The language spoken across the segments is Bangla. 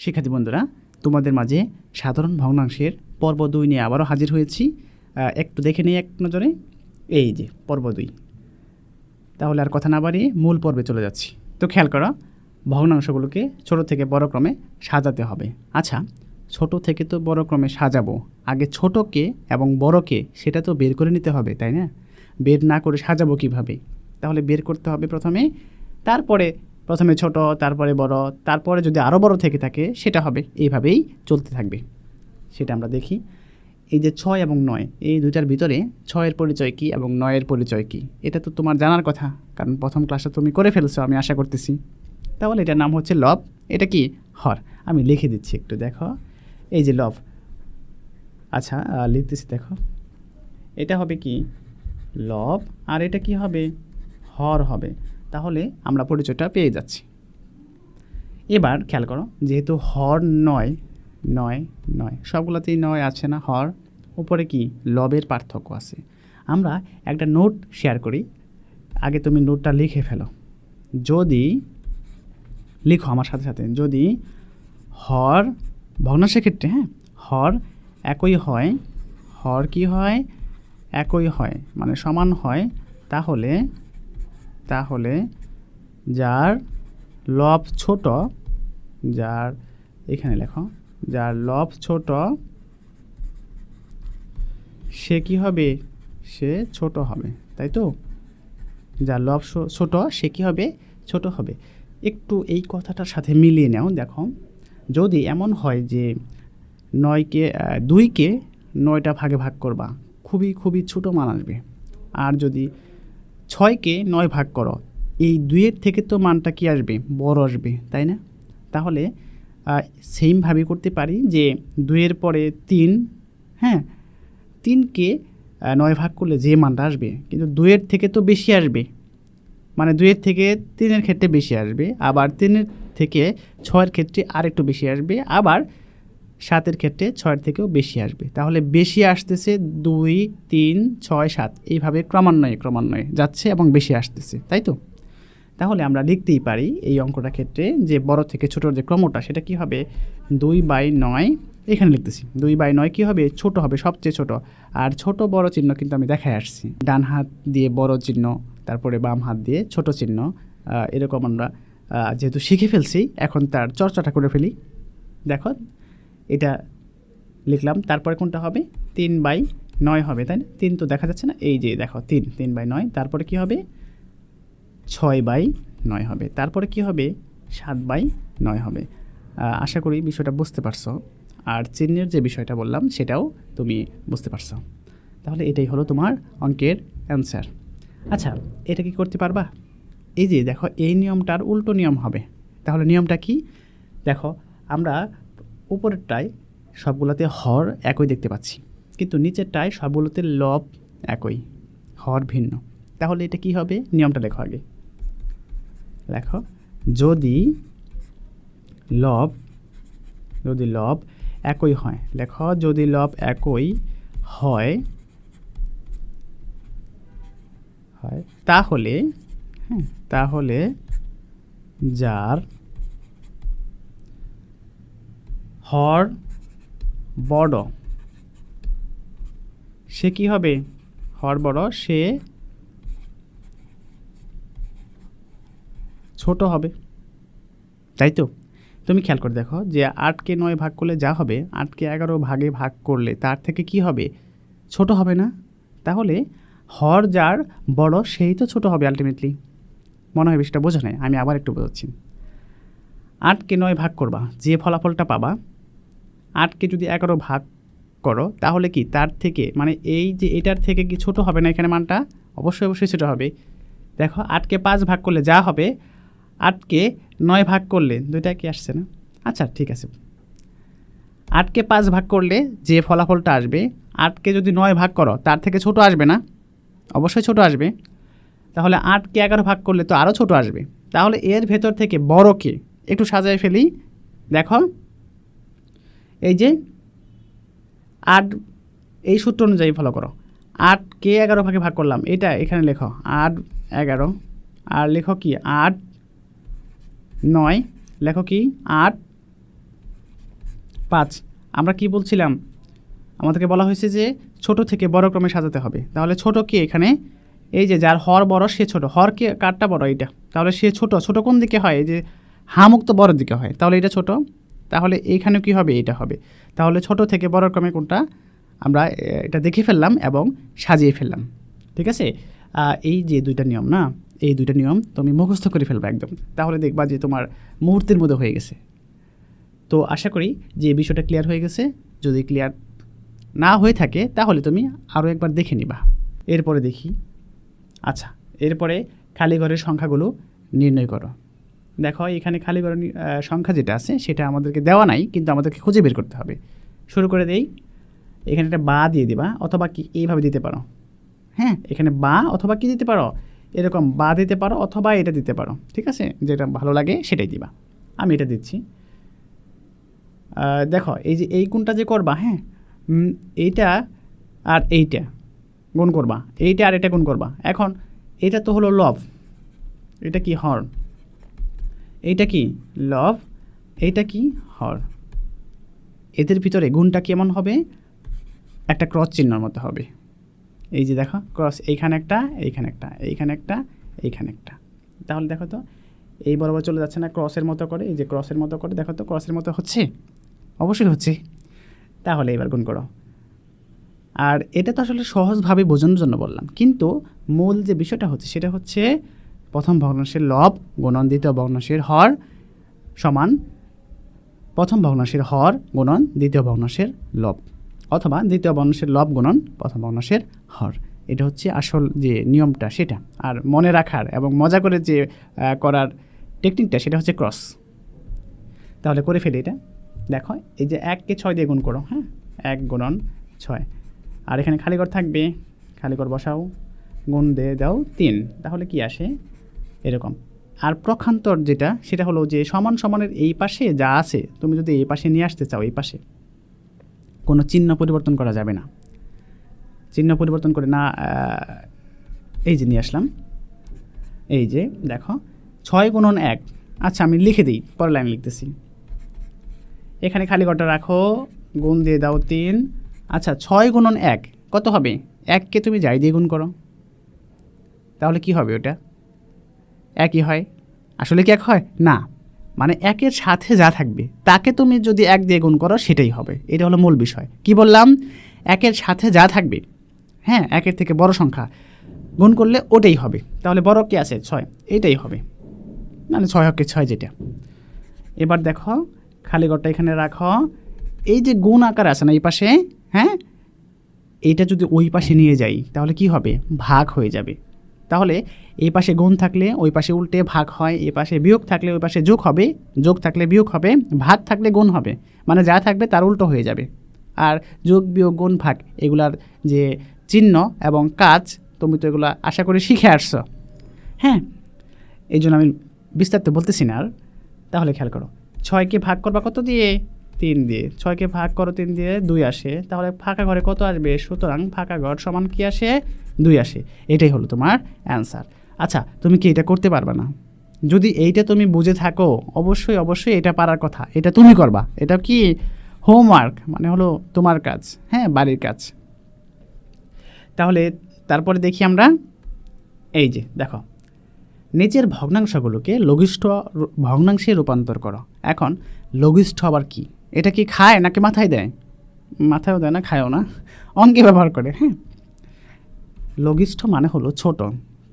শিক্ষার্থী বন্ধুরা, তোমাদের মাঝে সাধারণ ভগ্নাংশের পর্ব 2 নিয়ে আবারও হাজির হয়েছি। একটু দেখে নিই এক নজরে। এই যে পর্ব 2। তাহলে আর কথা না বাড়িয়ে মূল পর্বে চলে যাচ্ছি। তো খেয়াল করো, ভগ্নাংশগুলোকে ছোট থেকে বড় ক্রমে সাজাতে হবে। আচ্ছা, ছোট থেকে তো বড় ক্রমে সাজাবো, আগে ছোটকে এবং বড়কে সেটা তো বের করে নিতে হবে, তাই না? বের না করে সাজাবো কিভাবে? তাহলে বের করতে হবে প্রথমে ছোট, তারপরে বড়, তারপরে যদি আরও বড় থেকে থাকে সেটা হবে। এইভাবেই চলতে থাকবে। সেটা আমরা দেখি। এই যে 6 এবং 9, এই দুইটার ভিতরে 6-এর পরিচয় কী এবং 9-এর পরিচয় কী, এটা তো তোমার জানার কথা, কারণ প্রথম ক্লাসে তুমি করে ফেলছো, আমি আশা করতেছি। তাহলে এটার নাম হচ্ছে লব, এটা কি হর। আমি লিখে দিচ্ছি, একটু দেখো। এই যে লব, আচ্ছা লিখতেছি, দেখো এটা হবে কি লব, আর এটা কি হবে হর হবে। তাহলে আমরা পরিচয়টা পেয়ে যাচ্ছি। এবার খেয়াল করো, যেহেতু হর 9 9 9 সবগুলোতেই 9 আছে না, হর উপরে কি লবের পার্থক্য আছে। আমরা একটা নোট শেয়ার করি, আগে তুমি নোটটা লিখে ফেলো। যদি লিখো আমার সাথে সাথে, যদি হর ভগ্নাংশের ক্ষেত্রে, হ্যাঁ, হর একই হয়, হর কি হয় একই হয় মানে সমান হয়, তাহলে যার লব ছোট, যার এখানে লেখো, যার লব ছোট সে কি হবে, সে ছোট হবে, তাই তো? যার লব ছোট সে কি হবে, ছোট হবে। একটু এই কথাটার সাথে মিলিয়ে নাও। দেখো, যদি এমন হয় যে 2কে 9টা ভাগে ভাগ করবা, খুবই খুবই ছোটো মান আসবে। আর যদি 6কে 9 ভাগ করো, এই 2-এর থেকে তো মানটা কি আসবে, বড় আসবে, তাই না? তাহলে সেমভাবে করতে পারি যে 2-এর পরে 3, হ্যাঁ, 3কে 9 ভাগ করলে যে মানটা আসবে, কিন্তু 2-এর থেকে তো বেশি আসবে, মানে 2-এর থেকে 3-এর ক্ষেত্রে বেশি আসবে, আবার 3-এর থেকে 6-এর ক্ষেত্রে আরেকটু বেশি আসবে, আবার 7-এর ক্ষেত্রে 6-এর থেকেও বেশি আসবে। তাহলে বেশি আসতেছে 2, 3, 6, 7, এইভাবে ক্রমান্বয়ে যাচ্ছে এবং বেশি আসতেছে, তাই তো? তাহলে আমরা লিখতেই পারি এই অঙ্কটার ক্ষেত্রে যে বড় থেকে ছোটোর যে ক্রমটা সেটা কি হবে, 2/9। এখানে লিখতেছি 2/9 কী হবে, ছোট হবে, সবচেয়ে ছোট। আর ছোট বড় চিহ্ন কিন্তু আমি দেখাই আসছি, ডান হাত দিয়ে বড় চিহ্ন, তারপরে বাম হাত দিয়ে ছোট চিহ্ন। এরকম আমরা যেহেতু শিখে ফেলছি, এখন তার চর্চাটা করে ফেলি। দেখো, এটা লিখলাম, তারপরে কোনটা হবে, 3/9 হবে, তাই না? 3 তো দেখা যাচ্ছে না, এই যে দেখো 3/9, তারপরে কি হবে 6/9 হবে, তারপরে কি হবে 7/9 হবে। আশা করি বিষয়টা বুঝতে পারছো, আর চিহ্নের যে বিষয়টা বললাম সেটাও তুমি বুঝতে পারছো। তাহলে এটাই হলো তোমার অঙ্কের অ্যান্সার। আচ্ছা, এটা কি করতে পারবা? এই যে দেখো, এই নিয়মটার উল্টো নিয়ম হবে। তাহলে নিয়মটা কি দেখো, আমরা উপরেরটায় সবগুলোতে হর একই দেখতে পাচ্ছি, কিন্তু নিচেরটায় সবগুলোতে লব একই, হর ভিন্ন। তাহলে এটা কি হবে, নিয়মটা লেখো আগে। লেখো, যদি লব একই হয়, লেখো যদি লব একই হয় তাহলে, হ্যাঁ, তাহলে যার হর বড় সে কি হবে, হর বড় সে ছোট হবে, তাই তো? তুমি খেয়াল করে দেখো যে 8কে 9 ভাগ করলে যা হবে, 8কে 11 ভাগে ভাগ করলে তার থেকে কি হবে, ছোট হবে না? তাহলে হর যার বড় সেই তো ছোট হবে আলটিমেটলি। মনে হয় বিষয়টা বোঝা নেই, আমি আবার একটু বোঝাচ্ছি। 8কে 9 ভাগ করবা, যে ফলাফলটা পাবা, 8কে যদি 11 ভাগ করো, তাহলে কি তার থেকে, মানে এই যে এটার থেকে কি ছোট হবে না এখানে মানটা? অবশ্যই ছোট হবে। দেখো, 8কে 5 ভাগ করলে যা হবে, 8কে 9 ভাগ করলে দুইটা কি আসছে না? আচ্ছা ঠিক আছে, 8কে 5 ভাগ করলে যে ফলাফলটা আসবে, 8কে যদি 9 ভাগ করো তার থেকে ছোট আসবে না? অবশ্যই ছোট আসবে। তাহলে 8কে 11 ভাগ করলে তো আরও ছোট আসবে। তাহলে এর ভেতর থেকে বড়কে একটু সাজায় ফেলি। দেখো, এই যে 8, এই সূত্র অনুযায়ী ফলো করো, 8কে 11 ভাগে ভাগ করলাম, এটা এখানে লেখো 8 11, আর লেখো কি 8 9, লেখো কি 8 5। আমরা কি বলছিলাম, আমাদেরকে বলা হয়েছে যে ছোট থেকে বড় ক্রমে সাজাতে হবে। তাহলে ছোট কি এখানে, এই যে যার হর বড় সে ছোট, হর কে কারটা বড় এইটা, তাহলে সে ছোট। ছোট কোন দিকে হয়, এই যে হামুক্ত বড় দিকে হয়, তাহলে এটা ছোট। তাহলে এইখানে কি হবে, এটা হবে। তাহলে ছোট থেকে বড় ক্রমে কোনটা, আমরা এটা দেখে ফেললাম এবং সাজিয়ে ফেললাম। ঠিক আছে, এই যে দুইটা নিয়ম না, এই দুইটা নিয়ম তুমি মুখস্থ করে ফেলবা একদম, তাহলে দেখবা যে তোমার মুহূর্তের মধ্যে হয়ে গেছে। তো আশা করি যে বিষয়টা ক্লিয়ার হয়ে গেছে। যদি ক্লিয়ার না হয়ে থাকে তাহলে তুমি আরও একবার দেখে নিবা। এরপরে দেখি, আচ্ছা এরপরে খালি ঘরের সংখ্যাগুলো নির্ণয় করো। দেখো এখানে খালি ঘরের সংখ্যা যেটা আছে সেটা আমাদেরকে দেওয়া নাই, কিন্তু আমাদেরকে খুঁজে বের করতে হবে। শুরু করে দেই, এখানে একটা বা দিয়ে দিবা, অথবা কি এইভাবে দিতে পারো। হ্যাঁ, এখানে বা অথবা কি দিতে পারো, এরকম বা দিতে পারো, অথবা এটা দিতে পারো। ঠিক আছে, যেটা ভালো লাগে সেটাই দিবা। আমি এটা দিচ্ছি। দেখো এই যে এই গুণটা যে করবা, হ্যাঁ এইটা আর এইটা গুণ করবা, এইটা আর এটা গুণ করবা। এখন এটা তো হলো লব, এটা কি হর, এইটা কি লব, এইটা কি হর। এদের ভিতরে গুণটা কেমন হবে, একটা ক্রস চিহ্নের মতো হবে। এই যে দেখো ক্রস, এইখানে একটা, এইখানে একটা, এইখানে একটা, এইখানে একটা। তাহলে দেখো তো এই বরাবর চলে যাচ্ছে না ক্রসের মতো করে, এই যে ক্রসের মতো করে, দেখো তো ক্রসের মতো হচ্ছে, অবশ্যই হচ্ছে। তাহলে এবার গুণ করো। আর এটা তো আসলে সহজভাবে বোঝানোর জন্য বললাম, কিন্তু মূল যে বিষয়টা হচ্ছে সেটা হচ্ছে প্রথম ভগ্নাংশের লব গুণন দ্বিতীয় ভগ্নাংশের হর সমান প্রথম ভগ্নাংশের হর গুণন দ্বিতীয় ভগ্নাংশের লব, অথবা দ্বিতীয় ভগ্নাংশের লব গুণন প্রথম ভগ্নাংশের হর। এটা হচ্ছে আসল যে নিয়মটা সেটা। আর মনে রাখার এবং মজা করে যে করার টেকনিকটা সেটা হচ্ছে ক্রস। তাহলে করে ফেলি এটা। দেখো এই যে 1কে 6 দিয়ে গুণ করো, হ্যাঁ 1 গুণন 6। আর এখানে খালি ঘর থাকবে, খালি ঘর বসাও, গুণ দিয়ে দাও 3। তাহলে কি আসে এরকম। আর প্রখান্তর যেটা সেটা হলো যে সমান সমানের এই পাশে যা আছে তুমি যদি এই পাশে নিয়ে আসতে চাও, এই পাশে কোনো চিহ্ন পরিবর্তন করা যাবে না। চিহ্ন পরিবর্তন করে না, এই যে নিয়ে আসলাম, এই যে দেখো 6 গুণন 1। আচ্ছা আমি লিখে দিই, পরের লাইন লিখতেছি। এখানে খালি ঘরটা রাখো, গুণ দিয়ে দাও 3। আচ্ছা 6 গুণন 1 কত হবে, 1কে তুমি যাই দিয়ে গুণ করো, তাহলে কি হবে, ওটা একই হয়। আসলে কি এক হয় না, মানে 1-এর সাথে যা থাকবে তাকে তুমি যদি 1 দিয়ে গুণ করো সেটাই হবে। এটা হলো মূল বিষয়। কি বললাম, 1-এর সাথে যা থাকবে, হ্যাঁ 1-এর থেকে বড় সংখ্যা গুণ করলে ওটাই হবে। তাহলে বড় কি আছে 6, এইটাই হবে, মানে 6 6 যেটা। এবার দেখো খালি ঘরটা এখানে রাখো, এই যে গুণ আকার আছে না এই পাশে, হ্যাঁ এইটা যদি ওই পাশে নিয়ে যাই তাহলে কি হবে, ভাগ হয়ে যাবে। তাহলে এই পাশে গুণ থাকলে ওই পাশে উল্টে ভাগ হয়, এই পাশে বিয়োগ থাকলে ওই পাশে যোগ হবে, যোগ থাকলে বিয়োগ হবে, ভাগ থাকলে গুণ হবে, মানে যা থাকবে তার উল্টো হয়ে যাবে। আর যোগ বিয়োগ গুণ ভাগ এগুলার যে চিহ্ন এবং কাজ তুমি তো এগুলো আশা করি শিখে আসছো, হ্যাঁ এই জন্য আমি বিস্তারিত বলতেছি না আর। তাহলে খেয়াল করো, 6কে ভাগ করবা কত দিয়ে, 3 দিয়ে। 6কে ভাগ করো 3 দিয়ে, 2 আসে। তাহলে ফাঁকা ঘরে কত আসবে, সুতরাং ফাঁকা ঘর সমান কি আসে, 2 আসে। এটাই হলো তোমার অ্যান্সার। আচ্ছা তুমি কি এটা করতে পারবা না, যদি এইটা তুমি বুঝে থাকো অবশ্যই অবশ্যই এটা পারার কথা, এটা তুমি করবা। এটা কি হোমওয়ার্ক, মানে হলো তোমার কাজ, হ্যাঁ বাড়ির কাজ। তাহলে তারপরে দেখি আমরা, এই যে দেখো নিচের ভগ্নাংশগুলোকে লঘিষ্ঠ ভগ্নাংশে রূপান্তর করো। এখন লঘিষ্ঠ আবার কি, এটা কি খায় নাকি মাথায় দেয়, মাথায়ও দেয় না খায়ও না, অঙ্কে ব্যবহার করে। হ্যাঁ লঘিষ্ঠ মানে হলো ছোট,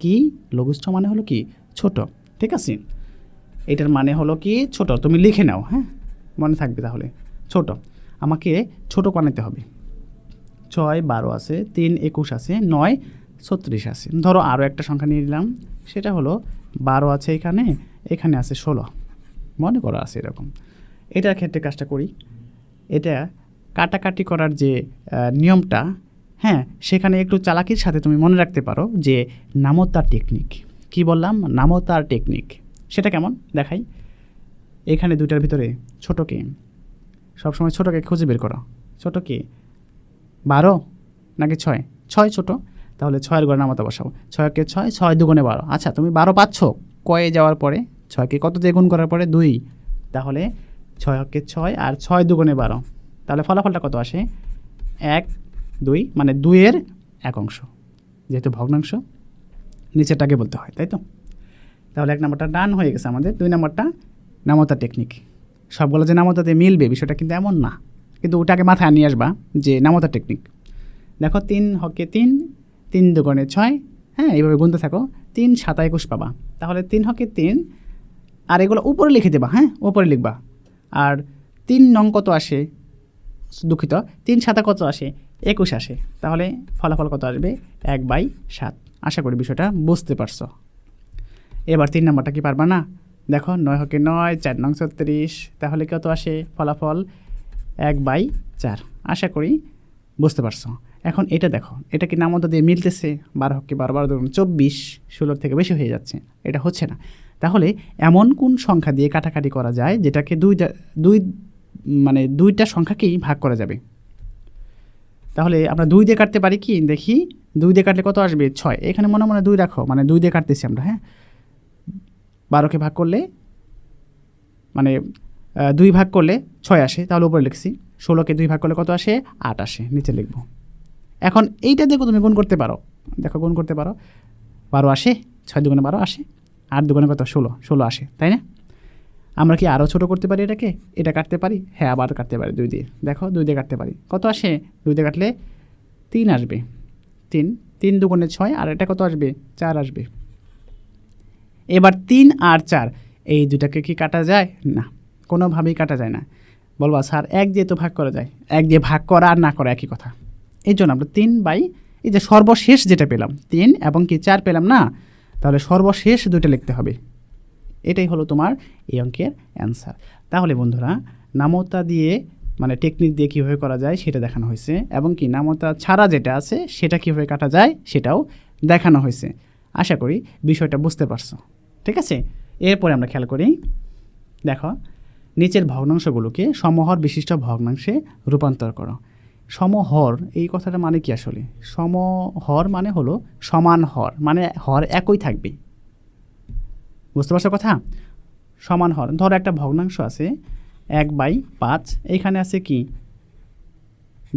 কি লঘিষ্ঠ মানে হলো কি ছোট, ঠিক আছে এটার মানে হলো কি ছোট, তুমি লিখে নাও, হ্যাঁ মনে থাকবে। তাহলে ছোট আমাকে ছোট বানাতে হবে। 6 12 আছে, 3 21 আছে, 9 36 আছে। ধরো আরও একটা সংখ্যা নিয়ে নিলাম, সেটা হলো 12 আছে, এখানে এখানে আছে 16, মনে করা আছে এরকম। এটার ক্ষেত্রে কাজটা করি, এটা কাটাকাটি করার যে নিয়মটা, হ্যাঁ সেখানে একটু চালাকির সাথে তুমি মনে রাখতে পারো যে নামতার টেকনিক। কি বললাম, নামতার টেকনিক। সেটা কেমন দেখাই, এখানে দুইটার ভিতরে ছোটোকে সবসময় ছোটোকে খুঁজে বের করো। ছোটো কি 12 নাকি 6, 6 ছোটো, তাহলে 6-এর ঘরে নামতা বসাও। 6কে 6, 6 দুগুণে 12। আচ্ছা তুমি 12 পাচ্ছ, কয়ে যাওয়ার পরে 6কে কত দিয়ে গুণ করার পরে 2, তাহলে 6 হকে 6 আর 6 দুগুণে 12, তাহলে ফলাফলটা কত আসে? 1 2, মানে 2 এর 1 অংশ, যেহেতু ভগ্নাংশ নিচেরটাকে বলতে হয়, তাই তো? তাহলে 1 নম্বরটা ডান হয়ে গেছে আমাদের। 2 নম্বরটা নামতা টেকনিক। সবগুলো যে নামতাতে মিলবে বিষয়টা কিন্তু এমন না, কিন্তু ওটাকে মাথায় নিয়ে আসবা যে নামতা টেকনিক। দেখো 3 হকে 3, 3 দুগুণে 6, হ্যাঁ, এইভাবে গুনতে থাকো, 3 7 21 পাবা। তাহলে 3 হকে 3, আর এগুলো উপরে লিখে দেবা, হ্যাঁ, উপরে লিখবা। আর 3 নং কত আসে? দুঃখিত, 3 7 কত আসে? 21 আসে। তাহলে ফলাফল কত আসবে? 1/7। আশা করি বিষয়টা বুঝতে পারছো। এবার 3 নম্বরটা কি পারবা না? দেখো 9 হকে 9, 4 নং 36, তাহলে কত আসে ফলাফল? 1/4। আশা করি বুঝতে পারছো। এখন এটা দেখো, এটা কি নামতা দিয়ে মিলতেছে? 12 হকে 12, 12 দুগুণ 24, 16 থেকে বেশি হয়ে যাচ্ছে, এটা হচ্ছে না। তাহলে এমন কোন সংখ্যা দিয়ে কাটাকাটি করা যায় যেটাকে মানে দুইটা সংখ্যাকেই ভাগ করা যাবে? তাহলে আমরা 2 দিয়ে কাটতে পারি কি? দেখি 2 দিয়ে কাটলে কত আসবে? 6। এখানে মনে মনে 2 রাখো, মানে 2 দিয়ে কাটতেছি আমরা, হ্যাঁ। 12কে ভাগ করলে, মানে 2 ভাগ করলে 6 আসে, তাহলে উপরে লিখছি। 16কে 2 ভাগ করলে কত আসে? 8 আসে, নিচে লিখব। এখন এইটা দেখো তুমি গুণ করতে পারো, দেখো গুণ করতে পারো। 12 আসে, 6 দুগুণে 12 আসে, 8 দুগুণে কত? 16, 16 আসে, তাই না? আমরা কি আরও ছোটো করতে পারি এটাকে? এটা কাটতে পারি, হ্যাঁ, আবার কাটতে পারি 2 দিয়ে। দেখো 2 দিয়ে কাটতে পারি, কত আসে? 2 দিয়ে কাটলে 3 আসবে। 3, 3 দুগুণে 6, আর এটা কত আসবে? 4 আসবে। এবার 3 আর 4 এই দুটাকে কি কাটা যায়? না, কোনোভাবেই কাটা যায় না। বলবা স্যার 1 দিয়ে তো ভাগ করা যায়। 1 দিয়ে ভাগ করা আর না করা একই কথা। এই জন্য আমরা 3 বাই, এই যে সর্বশেষ যেটা পেলাম 3 এবং কি 4 পেলাম না, তাহলে সর্বশেষ দুটো লিখতে হবে। এটাই হলো তোমার এই অঙ্কের অ্যান্সার। তাহলে বন্ধুরা, নামতা দিয়ে মানে টেকনিক দিয়ে কীভাবে করা যায় সেটা দেখানো হয়েছে, এবং কি নামতা ছাড়া যেটা আছে সেটা কীভাবে কাটা যায় সেটাও দেখানো হয়েছে। আশা করি বিষয়টা বুঝতে পারছো, ঠিক আছে? এরপরে আমরা খেয়াল করি, দেখো নিচের ভগ্নাংশগুলোকে সমহর বিশিষ্ট ভগ্নাংশে রূপান্তর করো। সমহর এই কথাটা মানে কি আসলে? সমহর মানে হলো সমান হর, মানে হর একই থাকবে। বুঝতে পারছো কথা? সমান হর, ধরো একটা ভগ্নাংশ আছে 1/5, এইখানে আছে কি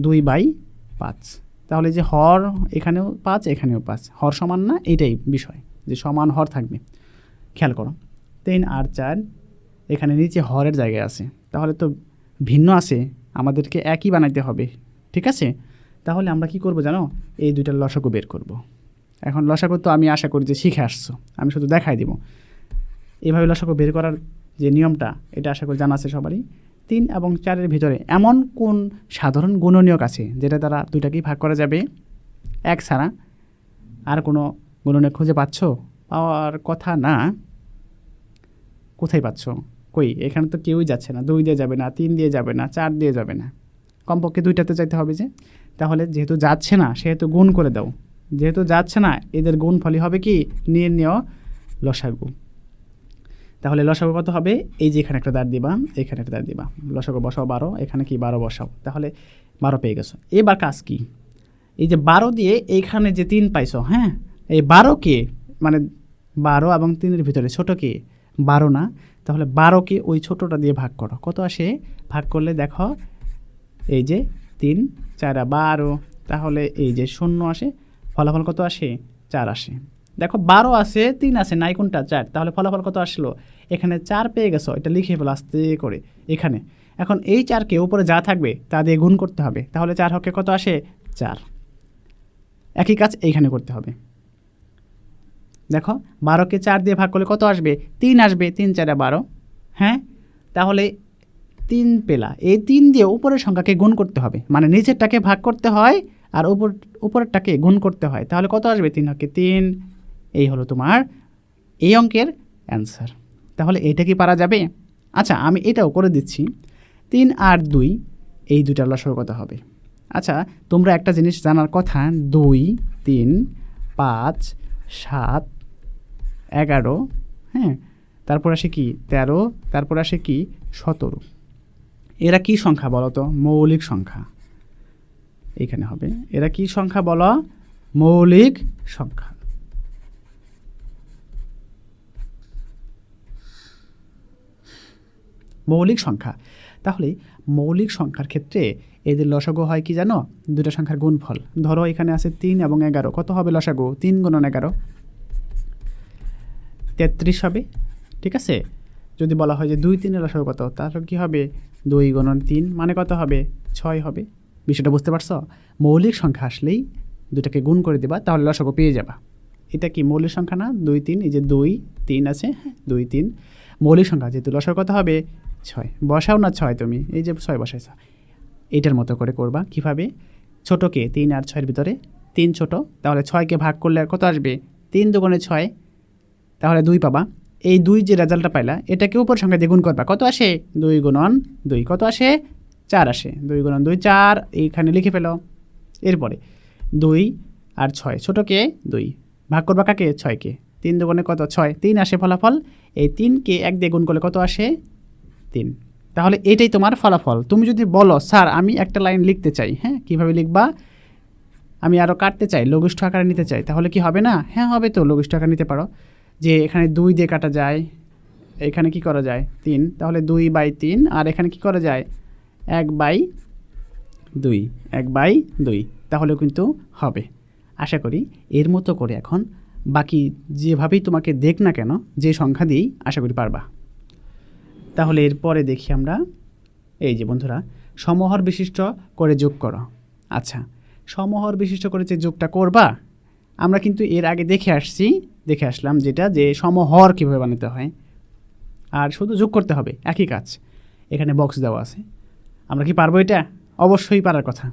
2/5, তাহলে যে হর এখানেও 5 এখানেও 5, হর সমান না, এইটাই বিষয় যে সমান হর থাকবে। খেয়াল করো 3 আর 4 এখানে নিচে হরের জায়গায় আছে, তাহলে তো ভিন্ন আছে, আমাদেরকে একই বানাইতে হবে, ঠিক আছে? তাহলে আমরা কি করব জানো? এই দুইটার লসাগু বের করব। এখন লসাগু তো আমি আশা করি যে শিখে আসছো, আমি শুধু দেখাই দিব। এভাবে লসাগু বের করার যে নিয়মটা, এটা আশা করি জানা আছে সবারই। 3 এবং 4-এর ভিতরে এমন কোন সাধারণ গুণনীয়ক আছে যেটা দ্বারা দুইটাকেই ভাগ করা যাবে? 1 ছাড়া আর কোনো গুণনীয়ক খুঁজে পাচ্ছ? পাওয়ার কথা না। কোথায় পাচ্ছ? কই, এখানে তো কেউই যাচ্ছে না। 2 দিয়ে যাবে না, 3 দিয়ে যাবে না, 4 দিয়ে যাবে না, কমপক্ষে 2টাতে যাইতে হবে যে। তাহলে যেহেতু যাচ্ছে না সেহেতু গুণ করে দাও। যেহেতু যাচ্ছে না, এদের গুণফলই হবে কি? নির্ণেয় লসাগু। তাহলে লসাগু কত হবে? এই যে এখানে একটা দাঁড় দিবা, এখানে একটা দাঁড় দিবা, লসাগু বসাও 12, এখানে কি 12 বসাও, তাহলে 12 পেয়ে গেছো। এবার কাজ কি? এই যে 12 দিয়ে এইখানে যে 3 পাইছো, হ্যাঁ, এই 12কে মানে 12 এবং 3-এর ভিতরে ছোট কে? 12 না, তাহলে 12কে ওই ছোটটা দিয়ে ভাগ করো। কত আসে? ভাগ করলে দেখো এই যে 3 4 12, তাহলে এই যে 0 আসে, ফলাফল কত আসে? 4 আসে। দেখো 12 আছে, 3 আছে, নাই কোনটা? 4, তাহলে ফলাফল কত আসলো? এখানে 4 পেয়ে গেছো, এটা লিখে ফেলো আস্তে করে এখানে। এখন এই 4কে উপরে যা থাকবে তা দিয়ে গুণ করতে হবে, তাহলে 4 হকে কত আসে? 4। একই কাজ এইখানে করতে হবে। দেখো 12কে 4 দিয়ে ভাগ করলে কত আসবে? 3 আসবে। 3 4 12, হ্যাঁ, তাহলে 3 পেলা। এই 3 দিয়ে উপরের সংখ্যাকে গুণ করতে হবে, মানে নিচেরটাকে ভাগ করতে হয় আর উপরেরটাকে গুণ করতে হয়, তাহলে কত আসবে? 3 হকে 3। এই হলো তোমার এই অঙ্কের অ্যান্সার। তাহলে এটা কি পারা যাবে? আচ্ছা, আমি এটাও করে দিচ্ছি। 3 আর 2 এই দুটার লসাগু কত হবে? আচ্ছা, তোমরা একটা জিনিস জানার কথা, 2 3 5 7 11, হ্যাঁ, তারপর আসে কি 13, তারপর আসে কি 17। এরা কি সংখ্যা বলো তো? মৌলিক সংখ্যা। এখানে হবে, এরা কি সংখ্যা বলো? মৌলিক সংখ্যা। মৌলিক সংখ্যা। তাহলে মৌলিক সংখ্যার ক্ষেত্রে এদের লসাগু হয় কি জানো? দুটো সংখ্যার গুণফল। ধরো এখানে আছে 3 এবং 11, কত হবে লসাগু? 3 গুণন 11 33 হবে, ঠিক আছে। যদি বলা হয় যে 2 3 এর লসাগু কত, তাহলে কি হবে? 2 গুণন 3 মানে কত হবে? 6 হবে। বিষয়টা বুঝতে পারছো? মৌলিক সংখ্যা আসলেই দুটাকে গুণ করে দেবা, তাহলে লসাগু পেয়ে যাবা। এটা কি মৌলিক সংখ্যা না? 2 3, এই যে 2 3 আছে, 2 3 মৌলিক সংখ্যা, যেহেতু লসাগু কত হবে? 6। বসাও না 6 তুমি, এই যে 6 বসাইছ। এইটার মতো করে করবা। কিভাবে? ছোটকে 3 আর 6 এর ভিতরে 3 ছোট, তাহলে 6কে ভাগ করলে আর কত আসবে? 3 দুগুণে 6, তাহলে 2 পাবা। এই 2 যে রেজাল্টটা পাইলা, এটাকে উপর সংখ্যা দিয়ে গুণ করবা। কত আসে? 2 গুণন 2, কত আসে? 4 আসে। 2 গুণন 2 4, এইখানে লিখে ফেলো। এরপরে 2 আর 6, ছোটকে 2 ভাগ করবা কাকে? 6কে। 3 দুগুণে কত? 6, 3 আসে ফলাফল। এই 3কে 1 দিয়ে গুণ করলে কত আসে? 3। তাহলে এটাই তোমার ফলাফল। তুমি যদি বলো স্যার আমি একটা লাইন লিখতে চাই, হ্যাঁ, কীভাবে লিখবা? আমি আরও কাটতে চাই, লঘিষ্ঠ আকারে নিতে চাই, তাহলে কি হবে না? হ্যাঁ হবে তো, লঘিষ্ঠ আকারে নিতে পারো। যে এখানে 2 দিয়ে কাটা যায়, এখানে কি করা যায়? 3, তাহলে 2/3, আর এখানে কি করা যায়? 1/2, 1/2, তাহলেও কিন্তু হবে। আশা করি এর মতো করে এখন বাকি যেভাবেই তোমাকে দেখ না কেন, যে সংখ্যা দিয়েই আশা করি পারবা। তাহলে এরপরে দেখি আমরা, এই যে বন্ধুরা, সমহর বিশিষ্ট করে যোগ করো। আচ্ছা, সমহর বিশিষ্ট করে যে যোগটা করবা, আমরা কিন্তু এর আগে দেখে আসলাম যেটা, যে সমহর কীভাবে বানাতে হয়, আর শুধু যোগ করতে হবে, একই কাজ। এখানে বক্স দেওয়া আছে। আমরা কি পারবো এটা? অবশ্যই পারার কথা।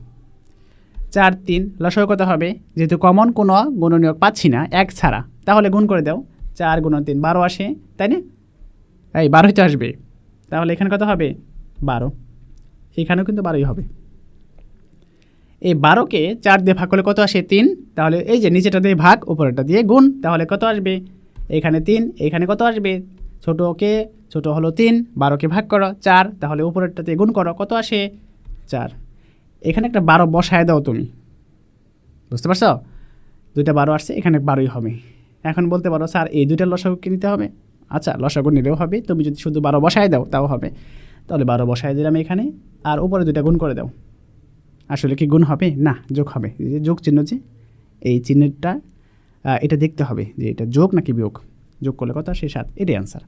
4 3 লসাগু কত হবে? যেহেতু কমন কোনো গুণনীয়ক পাচ্ছি না 1 ছাড়া, তাহলে গুণ করে দাও। 4 গুণন 3 12 আসে, তাই না? এই 12ই তো আসবে। তাহলে এখানে কত হবে? 12। এখানেও কিন্তু 12ই হবে। এই 12কে 4 দিয়ে ভাগ করলে কত আসে? 3। তাহলে এই যে নিচেটা দিয়ে ভাগ, উপরেটা দিয়ে গুণ, তাহলে কত আসবে? এখানে 3, এখানে কত আসবে? ছোট হলো 3, 12কে ভাগ করো 4, তাহলে উপরেরটা দিয়ে গুণ করো, কত আসে? 4। এখানে একটা 12 বসায় দাও তুমি, বুঝতে পারছো? 2টা 12 আসছে, এখানে 12ই হবে। এখন বলতে পারো স্যার এই 2টার লসাগুকে নিতে হবে। আচ্ছা, লসাগু নিলেও হবে, তুমি যদি শুধু 12 বসায় দাও তাও হবে। তাহলে 12 বসায় দিলাম এখানে, আর উপরে 2টা গুণ করে দাও। আসলে কি গুণ হবে? না, যোগ হবে। যে যোগ চিহ্ন, যে এই চিহ্নটা, এটা দেখতে হবে যে এটা যোগ নাকি বিয়োগ। যোগ করলে কত আসে? 7। এটাই অ্যান্সার।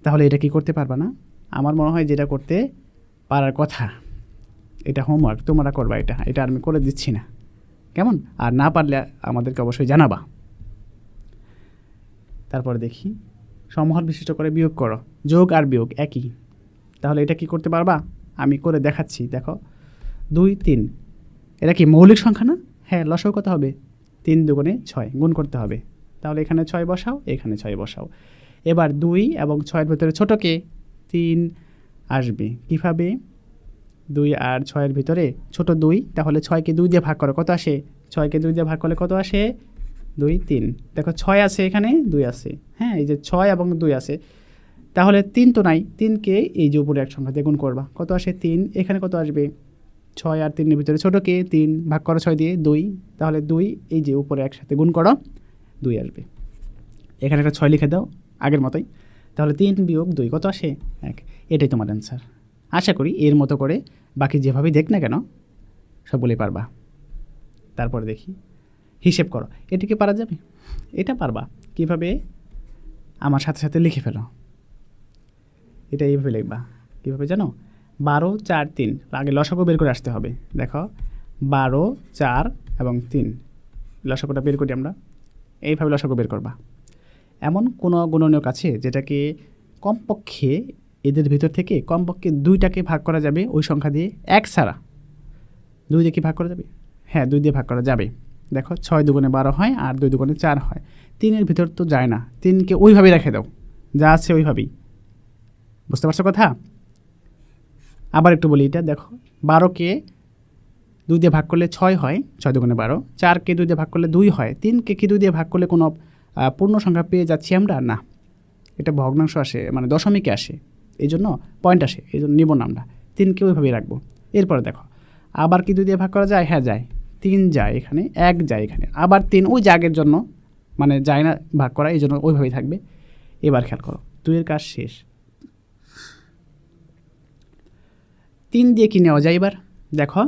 তাহলে এটা কি করতে পারবা না? আমার মনে হয় যেটা করতে পারার কথা, এটা হোমওয়ার্ক তোমরা করবা। এটা আমি করে দিচ্ছি না, কেমন? আর না পারলে আমাদেরকে অবশ্যই জানাবা। তারপরে দেখি, সমহর বিশিষ্ট করে বিয়োগ করো। যোগ আর বিয়োগ একই, তাহলে এটা কি করতে পারবা? আমি করে দেখাচ্ছি, দেখো। 2 3, এটা কি মৌলিক সংখ্যা না? হ্যাঁ, লসাগু কত হবে? 3 দুগুণে 6, গুণ করতে হবে। তাহলে এখানে 6 বসাও, এখানে 6 বসাও। এবার 2 এবং 6-এর ভিতরে ছোটকে 3 আসবে। কীভাবে? 2 আর 6-এর ভিতরে ছোট 2, তাহলে 6কে 2 দিয়ে ভাগ করো, কত আসে? 6কে 2 দিয়ে ভাগ করলে কত আসে? 2 3। দেখো 6 আছে, এখানে 2 আছে, হ্যাঁ, এই যে 6 এবং 2 আছে, তাহলে 3 তো নাই। 3কে এই যে উপরে এক সংখ্যা দিয়ে গুণ করবা, কত আসে? 3। এখানে কত আসবে? 6 আর 3-এর ভিতরে ছোটকে 3 ভাগ করো 6 দিয়ে 2, তাহলে 2, এই যে উপরে একসাথে গুণ করো, 2 আসবে। এখানে একটা 6 লিখে দাও আগের মতোই, তাহলে 3 বিয়োগ 2 কত আসে? 1। এটাই তোমার অ্যান্সার। আশা করি এর মতো করে বাকি যেভাবেই দেখ না কেন সবগুলোই পারবা। তারপরে দেখি, হিসেব করো। এটিকে পারা যাবে? এটা পারবা। কিভাবে? আমার সাথে সাথে লিখে ফেলো। এটা এইভাবে লিখবা। কীভাবে জানো? 12 4 3, আগে লসাগু বের করে আসতে হবে। দেখো 12 4 এবং 3, লসাগুটা বের করি আমরা। এইভাবে লসাগু বের করবা। এমন কোনো গুণনীয়ক আছে যেটাকে কমপক্ষে এদের ভিতর থেকে কমপক্ষে 2টাকে ভাগ করা যাবে ওই সংখ্যা দিয়ে, 1 ছাড়া? 2 দিয়ে কি ভাগ করা যাবে? হ্যাঁ, 2 দিয়ে ভাগ করা যাবে। দেখো 6 দুগুণে 12 হয়, আর 2 দুগুণে 4 হয়। 3-এর ভিতর তো যায় না, 3কে ওইভাবেই রেখে দাও, যা আছে ওইভাবেই। বুঝতে পারছো কথা? আবার একটু বলি, এটা দেখো 12কে 2 দিয়ে ভাগ করলে 6 হয়, 6 দুগুণে 12। 4কে 2 দিয়ে ভাগ করলে 2 হয়। 3কে কি 2 দিয়ে ভাগ করলে কোনো পূর্ণ সংখ্যা পেয়ে যাচ্ছি আমরা? না, এটা ভগ্নাংশ আসে, মানে দশমিকে আসে, এই জন্য পয়েন্ট আসে, এই জন্য নিব না আমরা। 3কে ওইভাবেই রাখবো। এরপরে দেখো, আবার কি 2 দিয়ে ভাগ করা যায়? হ্যাঁ যায়। 3 যায় এখানে, 1 যায় এখানে, আবার 3 ওই জাগের জন্য, মানে যায় না ভাগ করা, এই জন্য ওইভাবেই থাকবে। এবার খেয়াল করো, 2-এর কাজ শেষ। 3 দিয়ে কি নেওয়া যায় এবার দেখো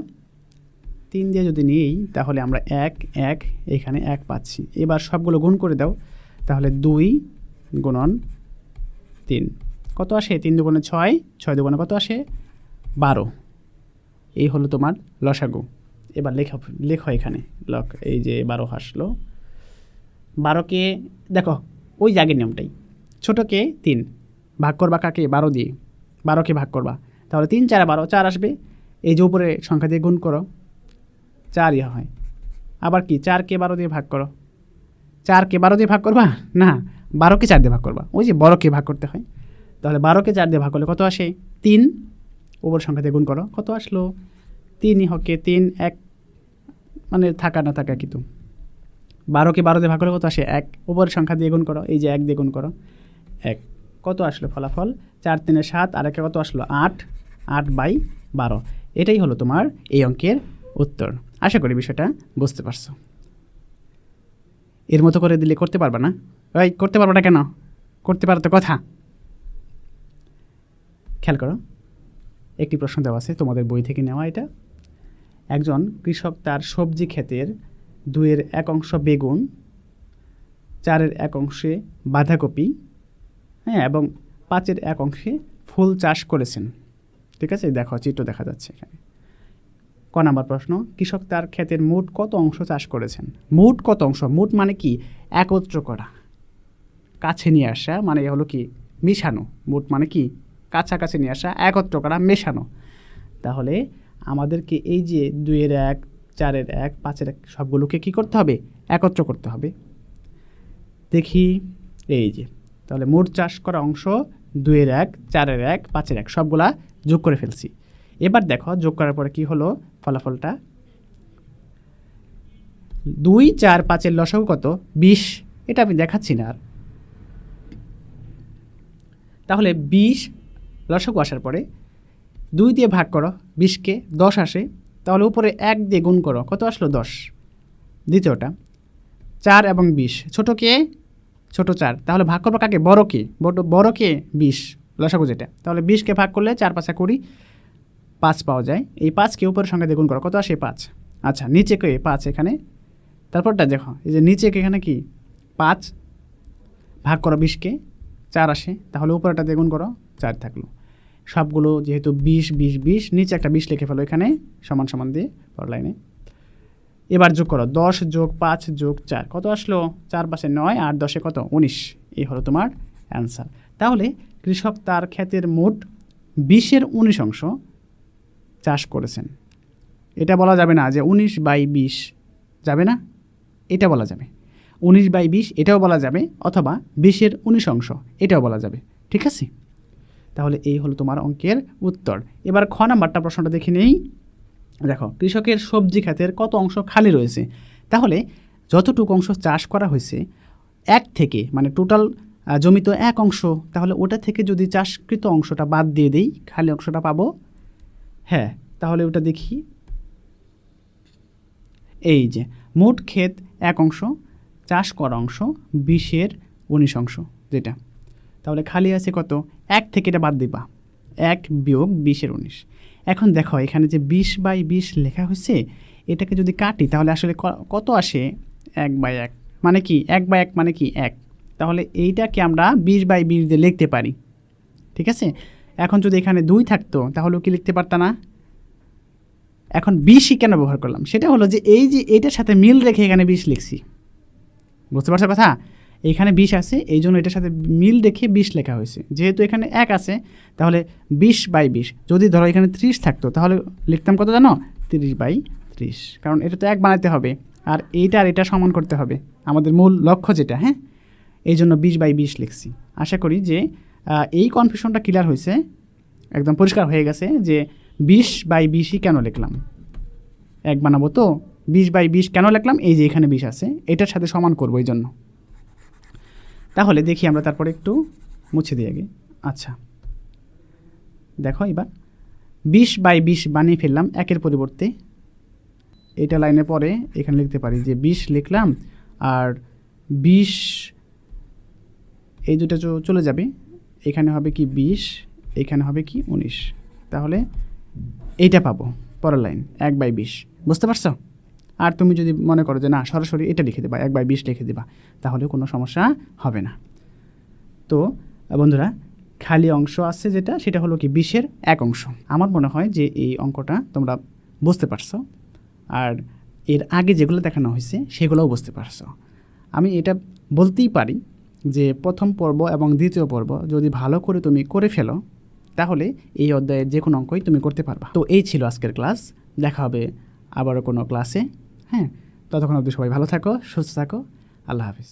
3 দিয়ে যদি নিই তাহলে আমরা 1 1 এখানে 1 পাচ্ছি। এবার সবগুলো গুণ করে দাও, তাহলে 2 গুণন 3 কত আসে? 3 দুগুণে 6, 6 দুগুণে কত আসে? 12। এই হলো তোমার লসাগু। এবার লেখো এখানে এই যে 12 আসলো। 12কে দেখো ওই যে আগের নিয়মটাই, ছোটোকে 3 ভাগ করবা কাকে? 12 দিয়ে। 12কে ভাগ করবা, তাহলে 3 4 12, 4 আসবে। এই যে উপরে সংখ্যা দিয়ে গুণ করো, 4 হয়। আবার কি 4কে 12 দিয়ে ভাগ করো, 4কে 12 দিয়ে ভাগ করবা না, 12কে 4 দিয়ে ভাগ করবা। ওই যে বড়কে ভাগ করতে হয়, তাহলে 12কে 4 দিয়ে ভাগ করলে কত আসে? 3। উপর সংখ্যা দিয়ে গুণ করো, কত আসলো? 3 হকে 3 1 মানে থাকা না থাকা কিন্তু 12কে 12 দিয়ে ভাগ করলে কত আসে? 1। উপরের সংখ্যা দিয়ে গুণ করো, এই যে 1 দিয়ে গুণ করো, 1। কত আসলো ফলাফল? 4 3 7, আর একে কত আসলো? 8। 8/12। এটাই হলো তোমার এই অঙ্কের উত্তর। আশা করি বিষয়টা বুঝতে পারছো। এর মতো করে দিলে করতে পারবা না? ওই করতে পারবা না কেন? করতে পারো তো কথা। খেয়াল করো, একটি প্রশ্ন দেওয়া আছে তোমাদের বই থেকে নেওয়া। এটা একজন কৃষক তার সবজি ক্ষেতের 2-এর 1 অংশ বেগুন, 4-এর 1 অংশে বাঁধাকপি, হ্যাঁ, এবং 5-এর 1 অংশে ফুল চাষ করেছেন। ঠিক আছে, দেখো চিত্র দেখা যাচ্ছে এখানে। ক নাম্বার প্রশ্ন, কৃষক তার ক্ষেতের মোট কত অংশ চাষ করেছেন? মোট কত অংশ? মোট মানে কি? একত্র করা, কাছে নিয়ে আসা, মানে হলো কি মেশানো। মোট মানে কি? কাছাকাছি নিয়ে আসা, একত্র করা, মেশানো। তাহলে আমাদেরকে এই যে 2-এর 1, 4-এর 1, 5-এর 1 সবগুলোকে কী করতে হবে? একত্র করতে হবে। দেখি এই যে, তাহলে মোট চাষ করা অংশ 2-এর 1, 4-এর 1, 5-এর 1 সবগুলা যোগ করে ফেলছি। এবার দেখো যোগ করার পরে কি হলো ফলাফলটা। 2 4 5-এর লসাগু কত? 20। এটা আমি দেখাচ্ছি না আর। তাহলে 20 লসাগু আসার পরে 2 দিয়ে ভাগ করো, 20কে 10 আসে, তাহলে উপরে 1 দিয়ে গুণ করো, কত আসলো? 10। দ্বিতীয়টা 4 এবং 20, ছোটোকে ছোট 4, তাহলে ভাগ করবো কাকে? বড়কে। বড়কে 20 লসাগু যেটা, তাহলে 20কে ভাগ করলে 4 5 20, 5 পাওয়া যায়। এই 5কে উপরের সংখ্যা দিয়ে গুণ করো, কত আসে? 5। আচ্ছা, নিচেকে 5 এখানে, তারপরটা দেখো এই যে নিচেকে এখানে কি 5 ভাগ করো 20কে, 4 আসে, তাহলে উপরেটা দিয়ে গুণ করো, 4 থাকলো। সবগুলো যেহেতু 20 20 20, নিচে একটা 20 লিখে ফেলো এখানে সমান সমান দিয়ে পর লাইনে। এবার যোগ করো, 10 যোগ 5 যোগ 4 কত আসলো? 4 5 9, আর 10 কত? 19। এই হলো তোমার অ্যান্সার। তাহলে কৃষক তার ক্ষেতের মোট 20-এর 19 অংশ চাষ করেছেন। এটা বলা যাবে না যে 19/20, যাবে না, এটা বলা যাবে। 19/20 এটাও বলা যাবে, অথবা 20-এর 19 অংশ এটাও বলা যাবে। ঠিক আছে, তাহলে এই হলো তোমার অঙ্কের উত্তর। এবার খ নাম্বারটা প্রশ্নটা দেখে নেই। দেখো, কৃষকের সবজি ক্ষেতের কত অংশ খালি রয়েছে? তাহলে যতটুকু অংশ চাষ করা হয়েছে 1 থেকে, মানে টোটাল জমি তো 1 অংশ, তাহলে ওটা থেকে যদি চাষকৃত অংশটা বাদ দিয়ে দেই, খালি অংশটা পাবো। হ্যাঁ, তাহলে ওটা দেখি। এই যে মোট ক্ষেত 1 অংশ, চাষ করা অংশ 20-এর 19 অংশ যেটা, তাহলে খালি আছে কত? 1 থেকে এটা বাদ দিবা, 1 বিয়োগ 20-এর 19। এখন দেখো এখানে যে 20/20 লেখা হয়েছে, এটাকে যদি কাটি তাহলে আসলে কত আসে? 1/1। মানে কি 1/1 মানে কি 1। তাহলে এইটাকে আমরা 20/20 দিয়ে লিখতে পারি। ঠিক আছে, এখন যদি এখানে 2 থাকতো তাহলেও কি লিখতে পারতা না? এখন 20ই কেন ব্যবহার করলাম? সেটা হলো যে এই যে এটার সাথে মিল রেখে এখানে 20 লিখছি। বুঝতে পারছো কথা? এখানে 20 আছে, এই জন্য এটার সাথে মিল রেখে 20 লেখা হয়েছে। যেহেতু এখানে 1 আছে, তাহলে 20/20। যদি ধরো এখানে 30 থাকতো তাহলে লিখতাম কত জানো? 30/30, কারণ এটা তো 1 বানাতে হবে, আর এইটা আর এটা সমান করতে হবে, আমাদের মূল লক্ষ্য যেটা। হ্যাঁ, এই জন্য 20/20 লিখছি। আশা করি যে এই কনফিউশনটা ক্লিয়ার হয়েছে, একদম পরিষ্কার হয়ে গেছে যে 20/20ই কেন লিখলাম। 1 বানাবো তো 20/20 কেন লিখলাম? এই যে এখানে 20 আছে, এটার সাথে সমান করবো এই জন্য। তাহলে দেখি আমরা তারপরে একটু মুছে দিই আগে। আচ্ছা দেখো, এবার 20/20 বানিয়ে ফেললাম 1-এর পরিবর্তে। এটা লাইনে পরে এখানে লিখতে পারি যে 20 লিখলাম, আর 20 এই দুটো চলে যাবে, এখানে হবে কি 20, এখানে হবে কি 19। তাহলে এইটা পাবো পরের লাইন 1/20, বুঝতে পারছো? আর তুমি যদি মনে করো যে না সরাসরি এটা লিখে দেবা 1/20 লিখে দেবা, তাহলে কোনো সমস্যা হবে না। তো বন্ধুরা, খালি অংশ আছে যেটা, সেটা হলো কি 20-এর 1 অংশ। আমার মনে হয় যে এই অঙ্কটা তোমরা বুঝতে পারছো, আর এর আগে যেগুলো দেখানো হয়েছে সেগুলোও বুঝতে পারছো। আমি এটা বলতেই পারি যে প্রথম পর্ব এবং দ্বিতীয় পর্ব যদি ভালো করে তুমি করে ফেলো, তাহলে এই অধ্যায়ের যে কোনো অঙ্কই তুমি করতে পারবা। তো এই ছিল আজকের ক্লাস, দেখা হবে আবারও কোনো ক্লাসে। হ্যাঁ, ততক্ষণ অবধি সবাই ভালো থাকো, সুস্থ থাকো, আল্লাহ হাফিজ।